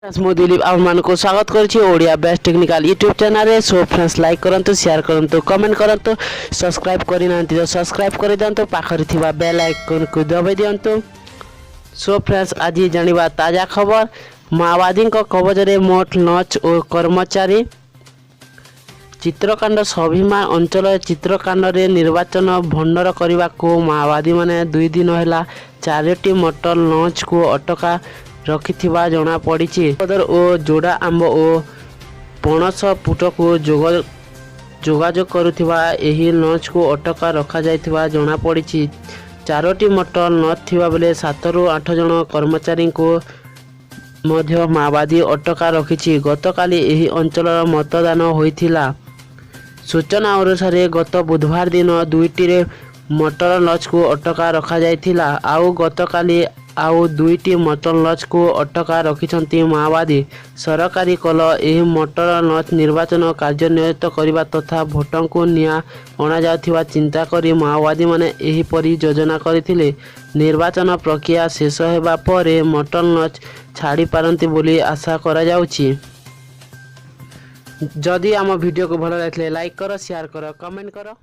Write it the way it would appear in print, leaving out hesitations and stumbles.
ମୁଁ ଦିलीप आपको स्वागत करुच्ची Odia best technical YouTube channel रे। सो फ्रेंड्स लाइक करंतु शेयर करंतु कमेंट करंतु सब्सक्राइब करि नांती तो सब्सक्राइब कर दियंतु पाखरे थिबा बेल आइकन को दबाई दियंतु। सो फ्रेंड्स आज जानिबा ताजा खबर माओवादी कवच रे मोट 9 कर्मचारी। चित्रकांड स्वाभिमान अंचल चित्रकांड रे निर्वाचन भंडर करने को माओवादी माने 2 दिन है 4टी मोटर लॉन्च को अटका रखिथिबा जना पड़ी। ओ जोड़ा आंब और पणस पुट को जोगाजोग करुथिबा एही लॉन्च को अटका रखा जाइथिबा जना पड़ी। 4टी मोटर नथिबा बेले 7 ରୁ 8 जन कर्मचारी को मध्य माओवादी अटका रखिछि। गतकाली एही अंचल मतदान होइथिला। सूचना अनुसार गत बुधवार दिन 2टी मोटर लॉन्च को अटका रखा जाइथिला। आउ गतकाली आउ 2टी मोटर लॉन्च को अटका रखिछंती माओवादी। सरकारी कल एही मोटर लॉन्च निर्वाचन कार्यान्वित करने तथा भोटों को निया अणा जाउथिबा चिंता करी माओवादी माने एही परी योजना करथिले। निर्वाचन प्रक्रिया शेष हेबा परे मोटर लॉन्च छाड़ी पारंती बोली आशा करा जाउछि। जदि आम वीडियो को भल लागिले लाइक करो, शेयर करो, कमेंट करो।